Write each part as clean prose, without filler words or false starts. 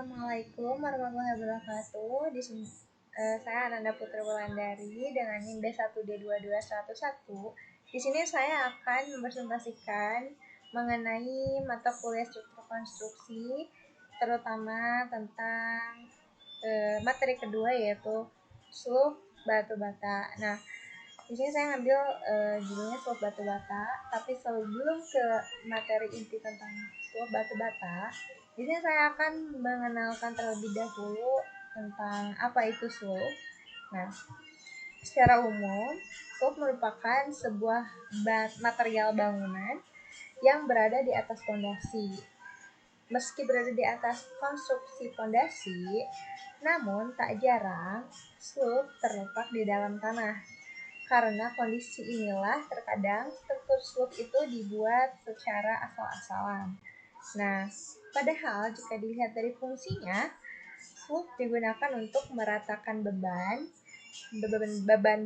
Assalamualaikum warahmatullahi wabarakatuh. Di sini saya Ananda Putri Wulandari dengan NIM D1D22101. Di sini saya akan mempresentasikan mengenai mata kuliah struktur konstruksi, terutama tentang materi kedua yaitu slope batu bata. Nah, di sini saya ngambil judulnya slope batu bata, tapi sebelum ke materi inti tentang slope batu bata, di sini saya akan mengenalkan terlebih dahulu tentang apa itu slope. Nah, secara umum, slope merupakan sebuah material bangunan yang berada di atas fondasi. Meski berada di atas konstruksi fondasi, namun tak jarang slope terletak di dalam tanah. Karena kondisi inilah terkadang struktur slope itu dibuat secara asal-asalan. Nah, padahal jika dilihat dari fungsinya, slope digunakan untuk meratakan beban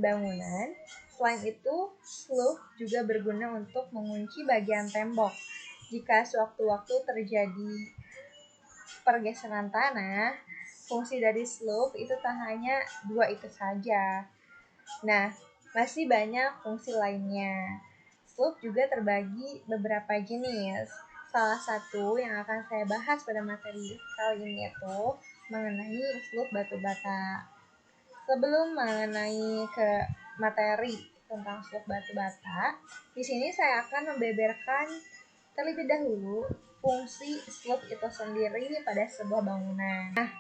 bangunan. Selain itu, slope juga berguna untuk mengunci bagian tembok. Jika sewaktu-waktu terjadi pergeseran tanah, fungsi dari slope itu tak hanya dua itu saja. Nah, masih banyak fungsi lainnya. Slope juga terbagi beberapa jenis. Salah satu yang akan saya bahas pada materi kali ini itu mengenai slope batu bata. Sebelum mengenai ke materi tentang slope batu bata, di sini saya akan membeberkan terlebih dahulu fungsi slope itu sendiri pada sebuah bangunan. Nah,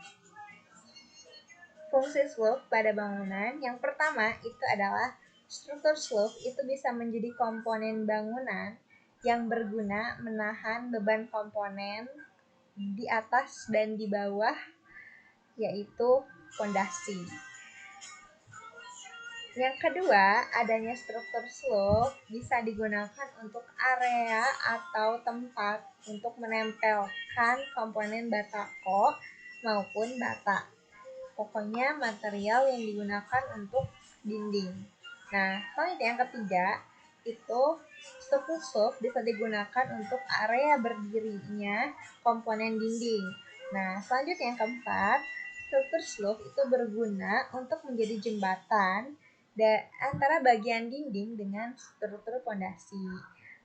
fungsi slope pada bangunan yang pertama itu adalah struktur slope itu bisa menjadi komponen bangunan yang berguna menahan beban komponen di atas dan di bawah, yaitu fondasi. Yang kedua, adanya struktur slope bisa digunakan untuk area atau tempat untuk menempelkan komponen batako maupun bata. Pokoknya material yang digunakan untuk dinding. Nah, selanjutnya yang ketiga, itu struktur slope bisa digunakan untuk area berdirinya komponen dinding. Nah, selanjutnya yang keempat, struktur slope itu berguna untuk menjadi jembatan antara bagian dinding dengan struktur fondasi.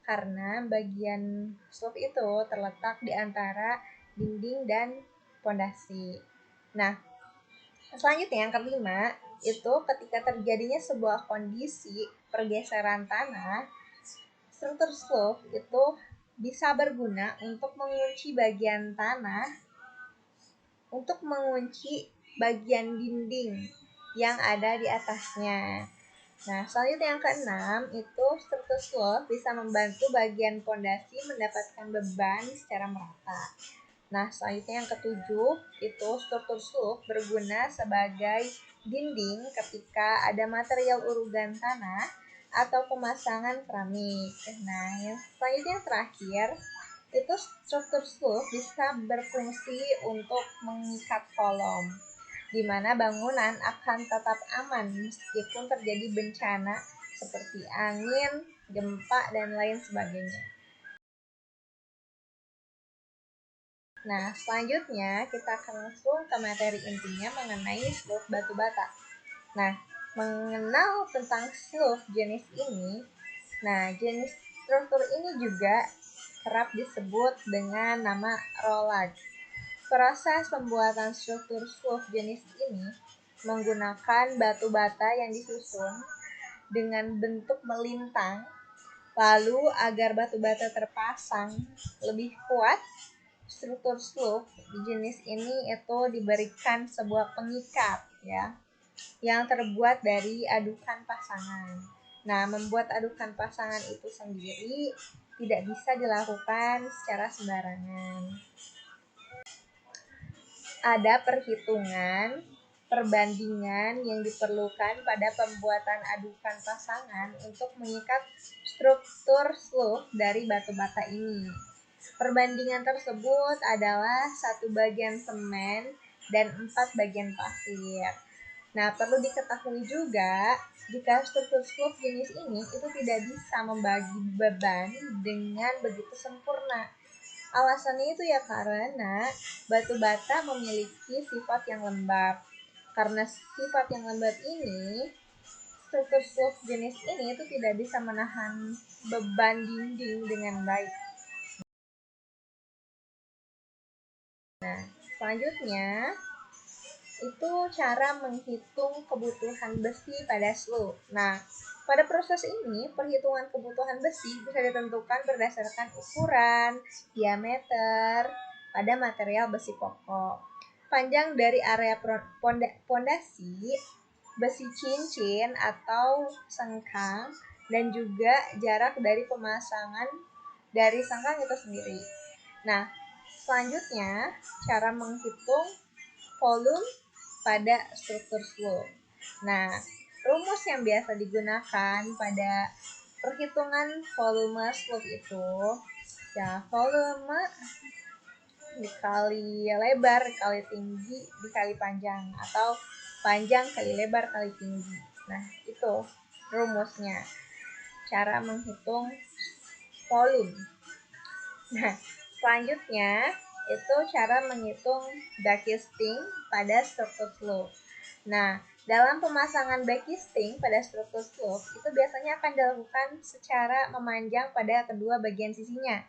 Karena bagian slope itu terletak di antara dinding dan fondasi. Nah, selanjutnya yang kelima, itu ketika terjadinya sebuah kondisi pergeseran tanah, struktur slope itu bisa berguna untuk mengunci bagian tanah, untuk mengunci bagian dinding yang ada di atasnya. Nah, selanjutnya yang keenam, itu struktur slope bisa membantu bagian fondasi mendapatkan beban secara merata. Nah, selanjutnya yang ketujuh, itu struktur slope berguna sebagai dinding ketika ada material urugan tanah atau pemasangan keramik. Nah, yang selanjutnya yang terakhir, itu struktur slope bisa berfungsi untuk mengikat kolom, di mana bangunan akan tetap aman meskipun terjadi bencana seperti angin, gempa, dan lain sebagainya. Nah, selanjutnya kita akan langsung ke materi intinya mengenai slope batu bata. Nah, mengenal tentang slope jenis ini, nah jenis struktur ini juga kerap disebut dengan nama rollage. Proses pembuatan struktur slope jenis ini menggunakan batu bata yang disusun dengan bentuk melintang, lalu agar batu bata terpasang lebih kuat, struktur slope di jenis ini itu diberikan sebuah pengikat ya, yang terbuat dari adukan pasangan. Nah, membuat adukan pasangan itu sendiri tidak bisa dilakukan secara sembarangan. Ada perhitungan perbandingan yang diperlukan pada pembuatan adukan pasangan untuk mengikat struktur slope dari batu bata ini. Perbandingan tersebut adalah 1 bagian semen dan 4 bagian pasir. Nah, perlu diketahui juga jika struktur slope jenis ini itu tidak bisa membagi beban dengan begitu sempurna. Alasannya itu ya karena batu bata memiliki sifat yang lembab. Karena sifat yang lembab ini, struktur slope jenis ini itu tidak bisa menahan beban dinding dengan baik. Nah, selanjutnya itu cara menghitung kebutuhan besi pada slope. Nah, pada proses ini, perhitungan kebutuhan besi bisa ditentukan berdasarkan ukuran, diameter pada material besi pokok, panjang dari area pondasi, besi cincin atau sengkang, dan juga jarak dari pemasangan dari sengkang itu sendiri. Nah, selanjutnya cara menghitung volume pada struktur slope. Nah, rumus yang biasa digunakan pada perhitungan volume slope itu ya volume dikali lebar kali tinggi dikali panjang atau panjang kali lebar kali tinggi. Nah, itu rumusnya. Cara menghitung volume. Nah, selanjutnya itu cara menghitung backcasting pada struktur slope. Nah, dalam pemasangan backcasting pada struktur slope itu biasanya akan dilakukan secara memanjang pada kedua bagian sisinya.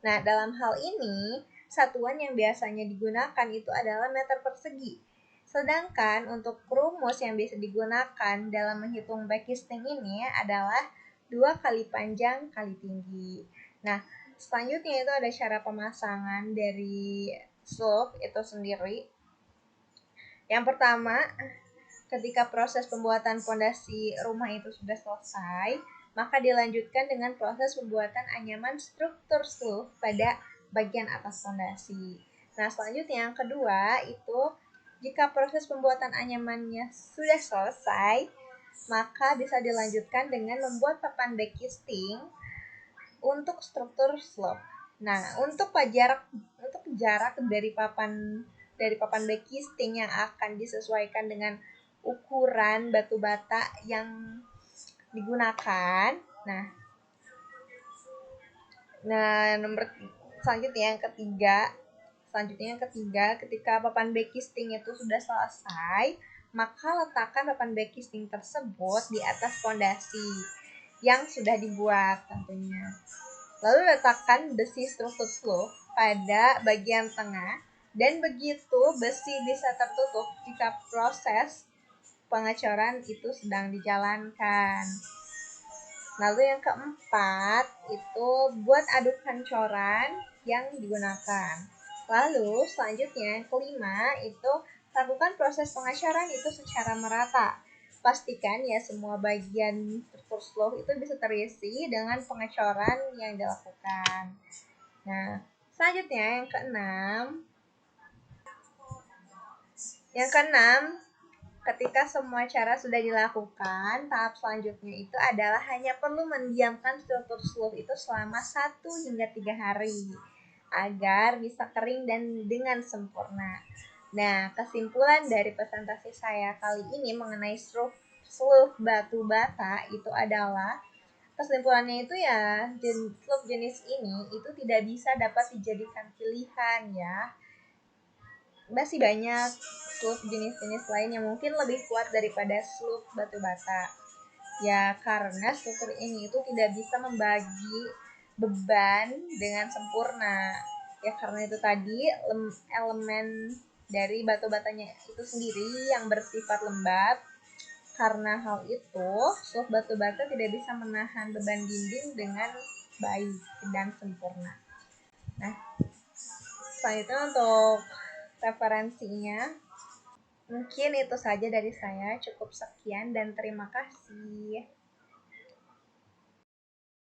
Nah, dalam hal ini, satuan yang biasanya digunakan itu adalah meter persegi. Sedangkan untuk rumus yang bisa digunakan dalam menghitung backcasting ini adalah 2 kali panjang kali tinggi. Nah, selanjutnya itu ada cara pemasangan dari slope itu sendiri. Yang pertama, ketika proses pembuatan fondasi rumah itu sudah selesai, maka dilanjutkan dengan proses pembuatan anyaman struktur slope pada bagian atas fondasi. Nah, selanjutnya yang kedua itu jika proses pembuatan anyamannya sudah selesai, maka bisa dilanjutkan dengan membuat papan backcasting untuk struktur slope. Nah, untuk jarak dari papan backcasting yang akan disesuaikan dengan ukuran batu bata yang digunakan. Nah, selanjutnya yang ketiga, ketika papan backcasting itu sudah selesai, maka letakkan papan backcasting tersebut di atas fondasi yang sudah dibuat tentunya. Lalu letakkan besi struktur slope pada bagian tengah dan begitu besi bisa tertutup jika proses pengecoran itu sedang dijalankan. Lalu yang keempat itu buat adukan coran yang digunakan. Lalu selanjutnya yang kelima itu lakukan proses pengecoran itu secara merata. Pastikan ya semua bagian struktur slope itu bisa terisi dengan pengecoran yang dilakukan. Nah, selanjutnya yang keenam, ketika semua cara sudah dilakukan, tahap selanjutnya itu adalah hanya perlu mendiamkan struktur slope itu selama 1 hingga 3 hari agar bisa kering dan dengan sempurna. Nah, kesimpulan dari presentasi saya kali ini mengenai slope batu bata itu adalah kesimpulannya itu ya slope jenis ini itu tidak bisa dapat dijadikan pilihan ya. Masih banyak slope jenis-jenis lain yang mungkin lebih kuat daripada slope batu bata. Ya karena struktur ini itu tidak bisa membagi beban dengan sempurna. Ya karena itu tadi elemen dari batu batanya itu sendiri yang bersifat lembab. Karena hal itu, slope batu bata tidak bisa menahan beban dinding dengan baik dan sempurna. Nah, selanjutnya untuk referensinya, mungkin itu saja dari saya. Cukup sekian dan terima kasih.